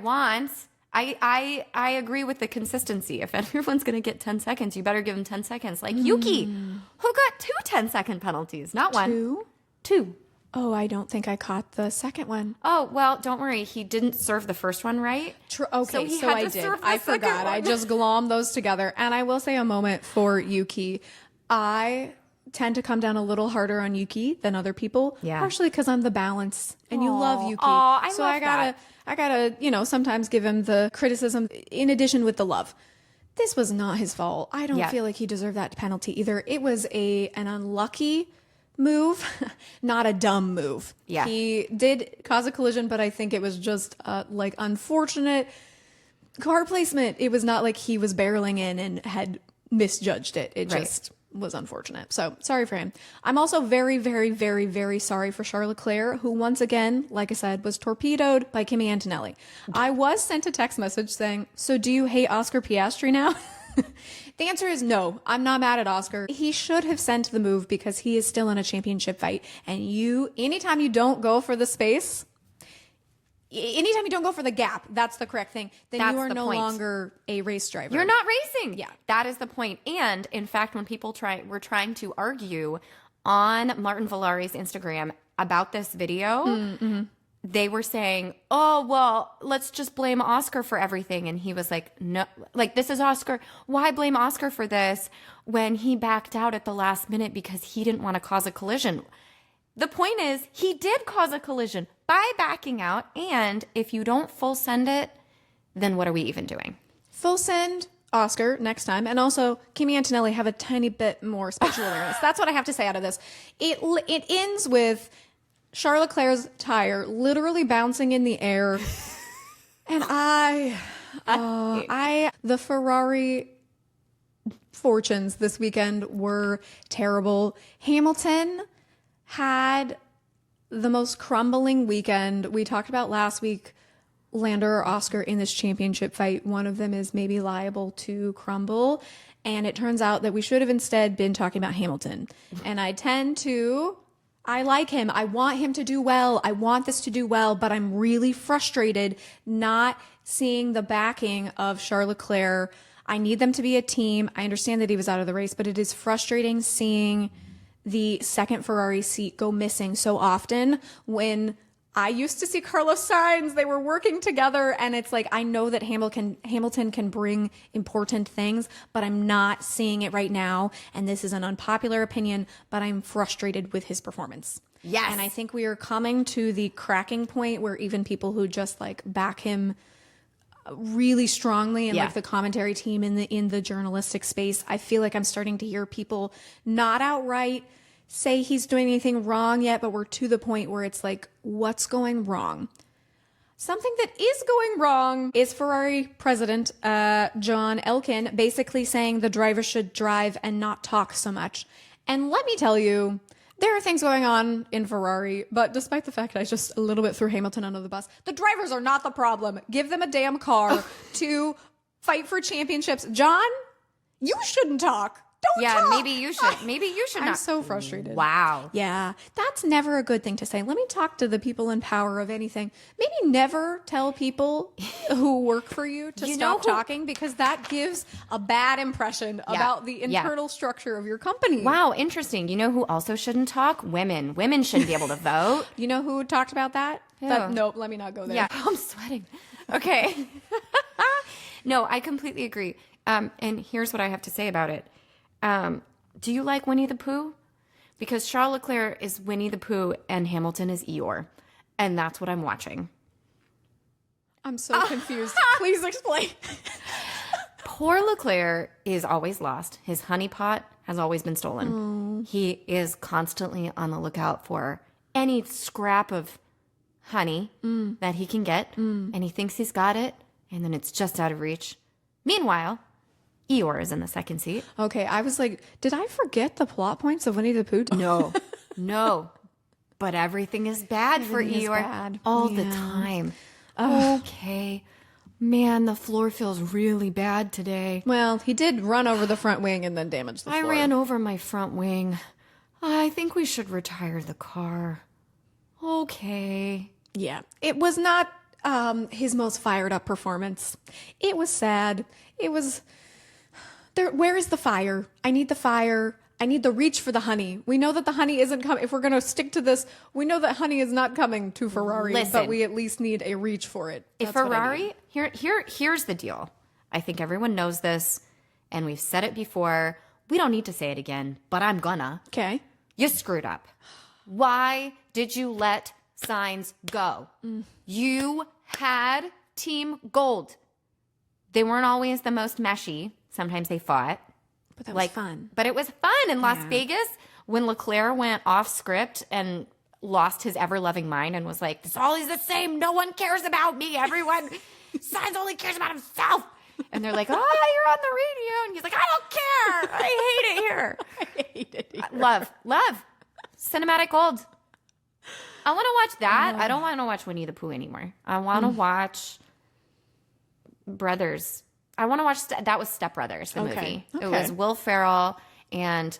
agree with the consistency. If everyone's going to get 10 seconds, you better give them 10 seconds. Like Yuki, who got 2 10-second penalties, not one. Two? Oh, I don't think I caught the second one. Oh, well, don't worry. He didn't serve the first one right. Okay, so I did. I forgot. I just glommed those together. And I will say a moment for Yuki. I tend to come down a little harder on Yuki than other people. Yeah. Partially because I'm the balance. And you love Yuki. I gotta, sometimes give him the criticism in addition with the love. This was not his fault. I don't feel like he deserved that penalty either. It was an unlucky move, not a dumb move. Yeah. He did cause a collision, but I think it was just unfortunate car placement. It was not like he was barreling in and had misjudged it. It just was unfortunate. So sorry for him. I'm also very, very, very, very sorry for Charles Leclerc, who once again, like I said, was torpedoed by Kimi Antonelli. I was sent a text message saying, so do you hate Oscar Piastri now? The answer is no. I'm not mad at Oscar. He should have sent the move because he is still in a championship fight. And anytime you don't go for the space, anytime you don't go for the gap, that's the correct thing, then you are no longer a race driver. You're not racing. Yeah. That is the point. And in fact, when people were trying to argue on Martin Valari's Instagram about this video, they were saying, oh, well, let's just blame Oscar for everything. And he was like, no, like, this is Oscar. Why blame Oscar for this when he backed out at the last minute because he didn't want to cause a collision? The point is, he did cause a collision by backing out. And if you don't full send it, then what are we even doing? Full send Oscar next time. And also, Kimi Antonelli have a tiny bit more spatial awareness. That's what I have to say out of this. It ends with Charles Leclerc's tire literally bouncing in the air. And the Ferrari fortunes this weekend were terrible. Hamilton had the most crumbling weekend. We talked about last week, Lando or Oscar in this championship fight. One of them is maybe liable to crumble. And it turns out that we should have instead been talking about Hamilton. And I like him. I want him to do well. I want this to do well, but I'm really frustrated not seeing the backing of Charles Leclerc. I need them to be a team. I understand that he was out of the race, but it is frustrating seeing the second Ferrari seat go missing so often. When I used to see Carlos Sainz, they were working together, and it's like, I know that Hamilton can bring important things, but I'm not seeing it right now. And this is an unpopular opinion, but I'm frustrated with his performance. Yes. And I think we are coming to the cracking point where even people who just like back him really strongly and like the commentary team in the journalistic space, I feel like I'm starting to hear people not outright say he's doing anything wrong yet, but we're to the point where it's like, what's going wrong? Something that is going wrong is Ferrari president John Elkann basically saying the driver should drive and not talk so much. And let me tell you, there are things going on in Ferrari, but despite the fact I just a little bit threw Hamilton under the bus, the drivers are not the problem. Give them a damn car to fight for championships. John, you shouldn't talk. Don't talk. Maybe you should. Maybe you should not. I'm so frustrated. Wow. Yeah, that's never a good thing to say. Let me talk to the people in power of anything. Maybe never tell people who work for you to stop talking, because that gives a bad impression about the internal structure of your company. Wow, interesting. You know who also shouldn't talk? Women. Women shouldn't be able to vote. You know who talked about that? Nope, let me not go there. Yeah, I'm sweating. Okay. No, I completely agree. And here's what I have to say about it. Do you like Winnie the Pooh? Because Charles Leclerc is Winnie the Pooh and Hamilton is Eeyore. And that's what I'm watching. I'm so confused. Please explain. Poor Leclerc is always lost. His honeypot has always been stolen. He is constantly on the lookout for any scrap of honey that he can get. And he thinks he's got it. And then it's just out of reach. Meanwhile, Eeyore is in the second seat. Okay, I was like, did I forget the plot points of Winnie the Pooh? No. But everything is bad for Eeyore all the time. Okay. Man, the floor feels really bad today. Well, he did run over the front wing and then damage the floor. I ran over my front wing. I think we should retire the car. Okay. Yeah, it was not his most fired up performance. It was sad. It was... Where is the fire? I need the fire. I need the reach for the honey. We know that the honey isn't coming. If we're going to stick to this, we know that honey is not coming to Ferrari, but we at least need a reach for it. If Ferrari, here's the deal. I think everyone knows this, and we've said it before. We don't need to say it again, but I'm gonna. Okay. You screwed up. Why did you let Sainz go? You had Team Gold. They weren't always the most meshy. Sometimes they fought. But that was fun. But it was fun in Las Vegas when Leclerc went off script and lost his ever-loving mind and was like, it's always the same. No one cares about me. Everyone, Sainz only cares about himself. And they're like, oh, you're on the radio. And he's like, I don't care. I hate it here. I hate it here. Love. Cinematic gold. I want to watch that. I don't want to watch Winnie the Pooh anymore. I want to watch Brothers. I want to watch, that was Step Brothers, the movie. It was Will Ferrell and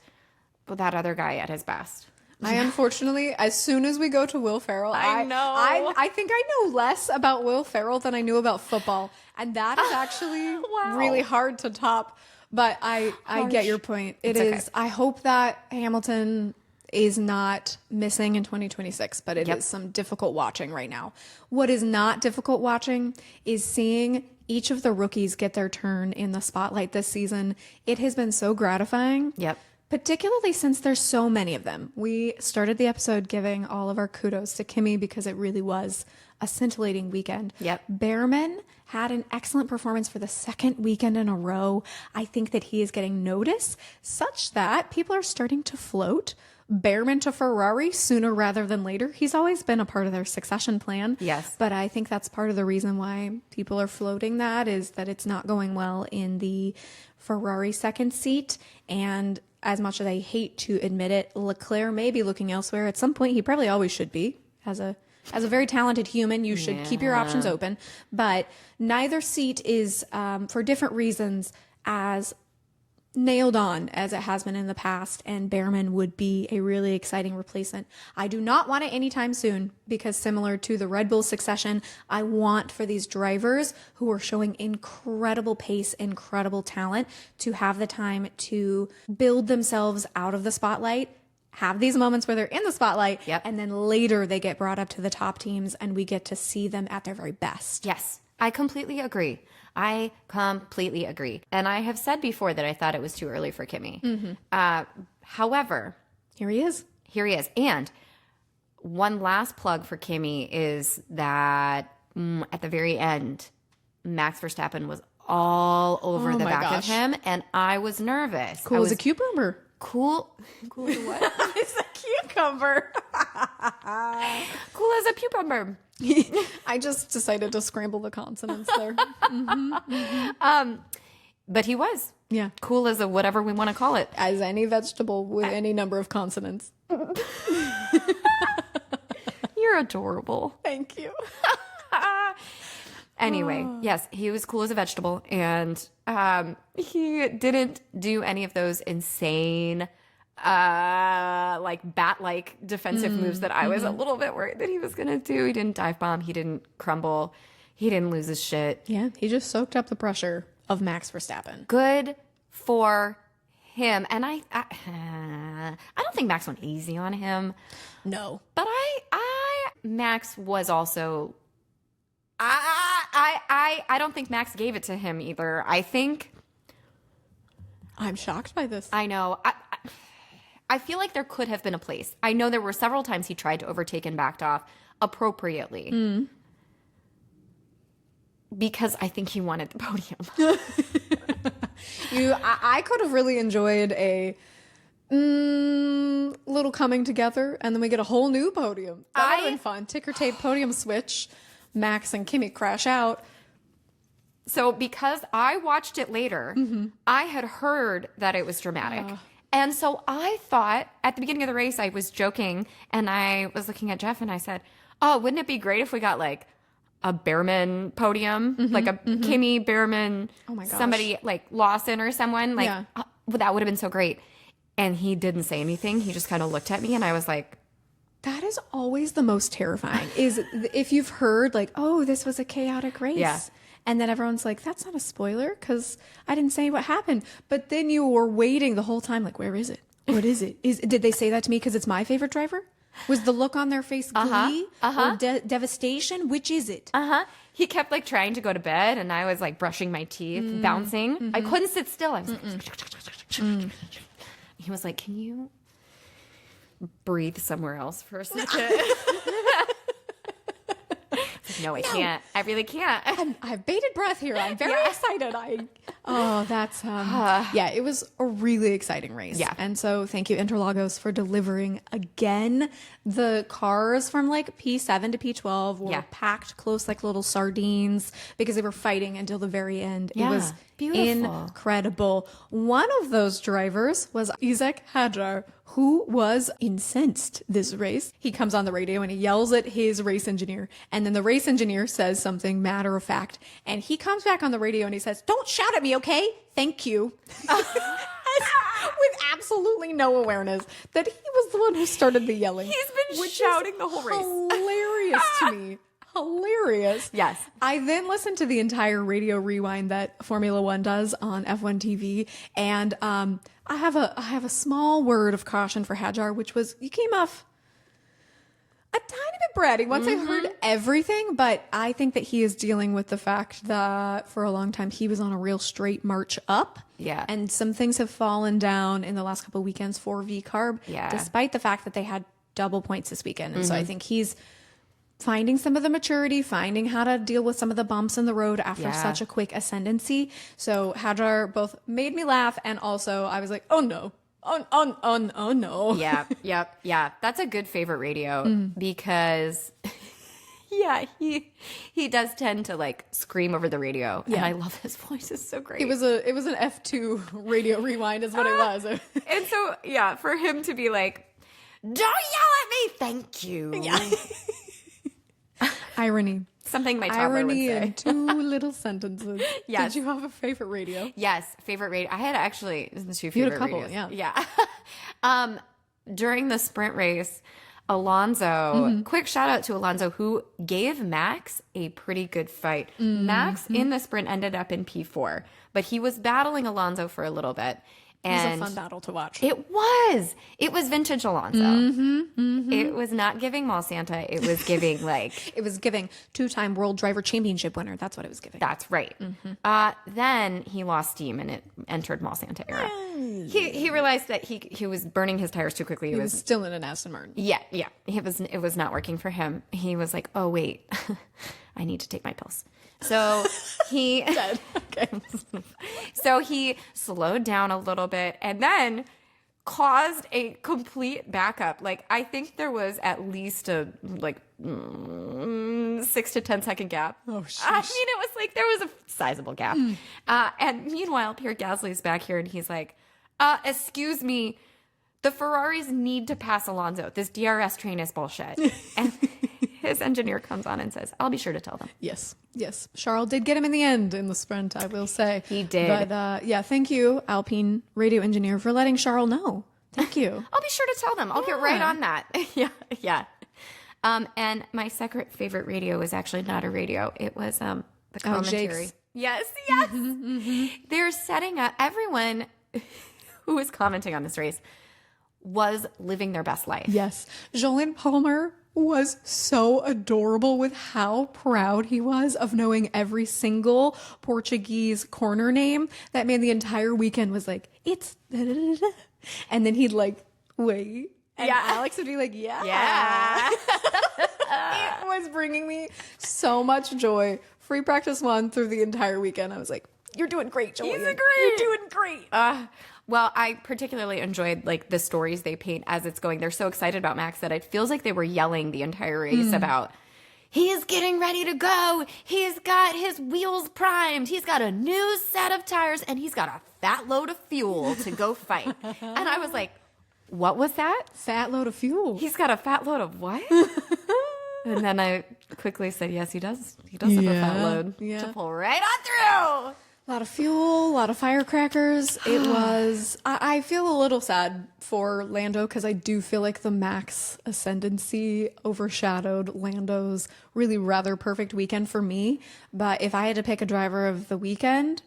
that other guy at his best. I unfortunately, as soon as we go to Will Ferrell, I think I know less about Will Ferrell than I knew about football. And that is actually really hard to top. But I get your point. It is. I hope that Hamilton is not missing in 2026, but it is some difficult watching right now. What is not difficult watching is seeing each of the rookies get their turn in the spotlight this season. It has been so gratifying. Yep. Particularly since there's so many of them. We started the episode giving all of our kudos to Kimi because it really was a scintillating weekend. Yep. Behrman had an excellent performance for the second weekend in a row. I think that he is getting noticed such that people are starting to float Behrman to Ferrari sooner rather than later. He's always been a part of their succession plan. Yes. But I think that's part of the reason why people are floating that is that it's not going well in the Ferrari second seat. And as much as I hate to admit it, Leclerc may be looking elsewhere. At some point, he probably always should be. As a very talented human, you should keep your options open. But neither seat is, for different reasons, as nailed on as it has been in the past, and Behrman would be a really exciting replacement. I do not want it anytime soon because similar to the Red Bull succession, I want for these drivers who are showing incredible pace, incredible talent to have the time to build themselves out of the spotlight, have these moments where they're in the spotlight, and then later they get brought up to the top teams and we get to see them at their very best. Yes, I completely agree. And I have said before that I thought it was too early for Kimi. However, here he is. And one last plug for Kimi is that at the very end, Max Verstappen was all over the back of him, and I was nervous. Cool as a cucumber. Cool as what? It's a cucumber. Cool as a cucumber. I just decided to scramble the consonants there. But he was. Yeah. Cool as a whatever we want to call it. As any vegetable with any number of consonants. You're adorable. Thank you. Anyway, yes, he was cool as a vegetable, and he didn't do any of those insane like bat-like defensive moves that I was a little bit worried that he was gonna do. He didn't dive bomb, he didn't crumble, he didn't lose his shit. Yeah, he just soaked up the pressure of Max Verstappen. Good for him. And I don't think Max went easy on him. No. But Max was also I don't think Max gave it to him either. I think I'm shocked by this. I know. I feel like there could have been a place. I know there were several times he tried to overtake and backed off appropriately. Because I think he wanted the podium. I could have really enjoyed a little coming together, and then we get a whole new podium. That would have been fun. Ticker tape podium switch. Max and Kimi crash out. So because I watched it later, I had heard that it was dramatic. And so I thought at the beginning of the race, I was joking and I was looking at Jeff and I said, oh, wouldn't it be great if we got like a Behrman podium, like a Kimi, Behrman, somebody like Lawson or someone, like that would have been so great. And he didn't say anything. He just kind of looked at me and I was like, that is always the most terrifying is if you've heard like, oh, this was a chaotic race. Yeah. And then everyone's like, that's not a spoiler because I didn't say what happened. But then you were waiting the whole time like, where is it? What is it? Did they say that to me because it's my favorite driver? Was the look on their face glee or devastation? Which is it? He kept like trying to go to bed, and I was like brushing my teeth, bouncing. I couldn't sit still. I was like, he was like, "Can you breathe somewhere else for a second?" No, I can't. I really can't. I have bated breath here. I'm very excited. That's it was a really exciting race. Yeah. And so thank you, Interlagos, for delivering again. The cars from like P7 to P12 were packed close like little sardines because they were fighting until the very end. Yeah. It was Beautiful. incredible. One of those drivers was Isaac Hadjar, who was incensed this race. He comes on the radio and he yells at his race engineer. And then the race engineer says something matter of fact. And he comes back on the radio and he says, "Don't shout at me, okay? Thank you." With absolutely no awareness that he was the one who started the yelling. He's been shouting the whole race. Hilarious to me. Hilarious. Yes. I then listened to the entire radio rewind that Formula One does on F1 TV, and I have a small word of caution for Hadjar, which was you came off a tiny bit bratty once I heard everything, but I think that he is dealing with the fact that for a long time he was on a real straight march up. Yeah. And some things have fallen down in the last couple of weekends for V-Carb, despite the fact that they had double points this weekend. And so I think he's finding some of the maturity, finding how to deal with some of the bumps in the road after such a quick ascendancy. So Hadjar both made me laugh and also I was like, oh no. Oh no. Yeah. That's a good favorite radio because he does tend to like scream over the radio. And I love his voice. It's so great. It was an F2 radio rewind is what it was. And so for him to be like, "Don't yell at me, thank you." Yeah. Irony. Something my toddler would Irony say. in two little sentences. Yes. Did you have a favorite radio? Yes, favorite radio. I had actually two favorite You had a couple, radios. yeah. During the sprint race, Alonso, quick shout out to Alonso, who gave Max a pretty good fight. Max in the sprint ended up in P4, but he was battling Alonso for a little bit. And it was a fun battle to watch. It was vintage Alonso. It was not giving Mall Santa. It was giving like It was giving 2-time World Driver Championship winner. That's what it was giving. that's right. Then he lost steam and it entered Mall Santa era. He realized that he was burning his tires too quickly. He was still in an Aston Martin. Yeah. It was not working for him. He was like, "Oh wait, I need to take my pills." So he so he slowed down a little bit and then caused a complete backup. Like I think there was at least a 6 to 10 second gap. Oh, sheesh. I mean, it was like there was a sizable gap. And meanwhile, Pierre Gasly's back here and he's like, "Excuse me, the Ferraris need to pass Alonso. This DRS train is bullshit." And his engineer comes on and says, "I'll be sure to tell them." Yes. Charles did get him in the end in the sprint, I will say. He did. But thank you, Alpine radio engineer, for letting Charles know. Thank you. I'll be sure to tell them. I'll get right on that. Yeah. And my second favorite radio was actually not a radio. It was the commentary. Jake's. Yes. They're setting up everyone who was commenting on this race was living their best life. Yes. Jolien Palmer was so adorable with how proud he was of knowing every single Portuguese corner name. That man the entire weekend was like, "It's da-da-da-da." And then he'd like, "Wait." And Alex would be like, yeah. It was bringing me so much joy. Free practice 1 through the entire weekend. I was like, "You're doing great, Jolien. You're doing great." Well, I particularly enjoyed like the stories they paint as it's going. They're so excited about Max that it feels like they were yelling the entire race about he's getting ready to go. He's got his wheels primed. He's got a new set of tires and he's got a fat load of fuel to go fight. And I was like, what was that? Fat load of fuel. He's got a fat load of what? And then I quickly said, yes, he does. He does have a fat load to pull right on through. A lot of fuel, a lot of firecrackers. It was, I feel a little sad for Lando because I do feel like the Max ascendancy overshadowed Lando's really rather perfect weekend for me. But if I had to pick a driver of the weekend,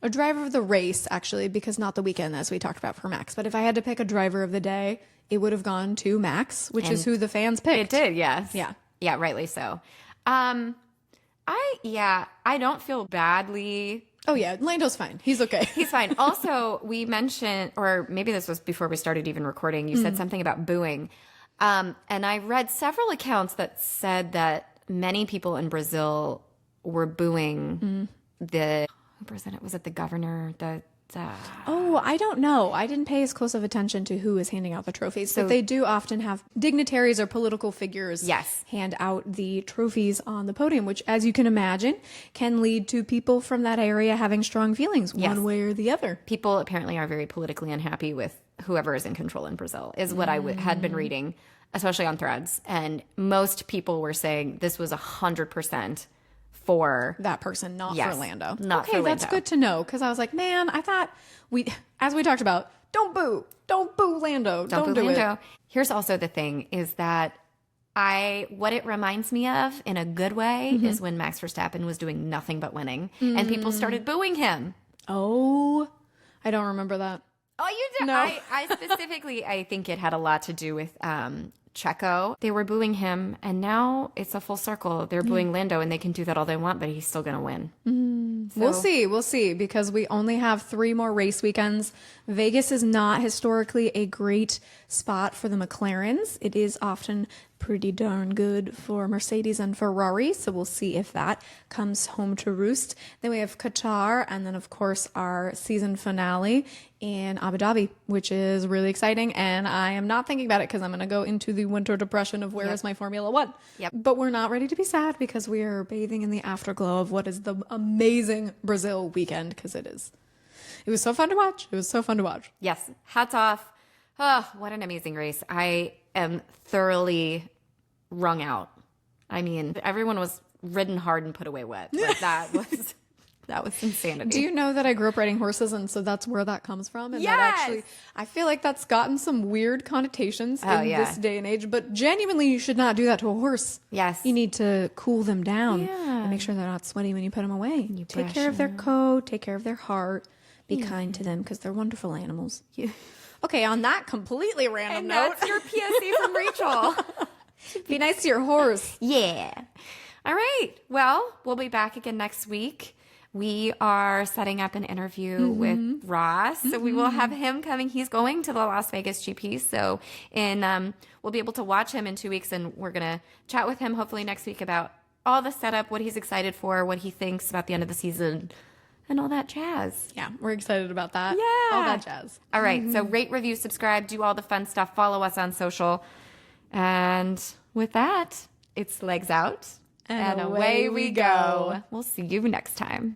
A driver of the race, actually, because not the weekend, as we talked about for Max. But if I had to pick a driver of the day, it would have gone to Max, which is who the fans picked. It did, yes. Yeah. Yeah, rightly so. I don't feel badly. Oh, yeah. Lando's fine. He's okay. He's fine. Also, we mentioned, or maybe this was before we started even recording, you said something about booing. And I read several accounts that said that many people in Brazil were booing who presented? Was it the governor? Oh, I don't know. I didn't pay as close of attention to who is handing out the trophies, but they do often have dignitaries or political figures hand out the trophies on the podium, which, as you can imagine, can lead to people from that area having strong feelings one way or the other. People apparently are very politically unhappy with whoever is in control in Brazil, is what I had been reading, especially on Threads. And most people were saying this was 100% for that person, not for Lando. Not for Lando. That's good to know, because I was like, man, I thought as we talked about, don't boo Lando, don't do Lando. It. Here's also the thing is that what it reminds me of in a good way is when Max Verstappen was doing nothing but winning and people started booing him. Oh, I don't remember that. Oh, you did? No. I specifically, I think it had a lot to do with Checo. They were booing him, and now it's a full circle. They're booing Lando, and they can do that all they want, but he's still going to win. So. We'll see, because we only have 3 more race weekends. Vegas is not historically a great spot for the McLarens. It is often pretty darn good for Mercedes and Ferrari, so we'll see if that comes home to roost. Then we have Qatar, and then of course our season finale in Abu Dhabi, which is really exciting, and I am not thinking about it because I'm going to go into the winter depression of where is my Formula One. But we're not ready to be sad because we are bathing in the afterglow of what is the amazing Brazil weekend, because it is. It was so fun to watch. Yes, hats off. Oh, what an amazing race. I am thoroughly wrung out. I mean, everyone was ridden hard and put away wet. Like, that was insanity. Do you know that I grew up riding horses, and so that's where that comes from? And that actually, I feel like that's gotten some weird connotations in this day and age, but genuinely you should not do that to a horse. Yes. You need to cool them down and make sure they're not sweaty when you put them away. You take care of their coat, take care of their heart, be kind to them because they're wonderful animals. Okay, on that completely random note. That's your PSA from Rachel. Be nice to your horse. Yeah. All right. Well, we'll be back again next week. We are setting up an interview with Ross. So we will have him coming. He's going to the Las Vegas GP. So we'll be able to watch him in 2 weeks, and we're going to chat with him hopefully next week about all the setup, what he's excited for, what he thinks about the end of the season, and all that jazz. Yeah, we're excited about that. Yeah. All that jazz. All right. So rate, review, subscribe, do all the fun stuff. Follow us on social. And with that, it's legs out. And away we go. We'll see you next time.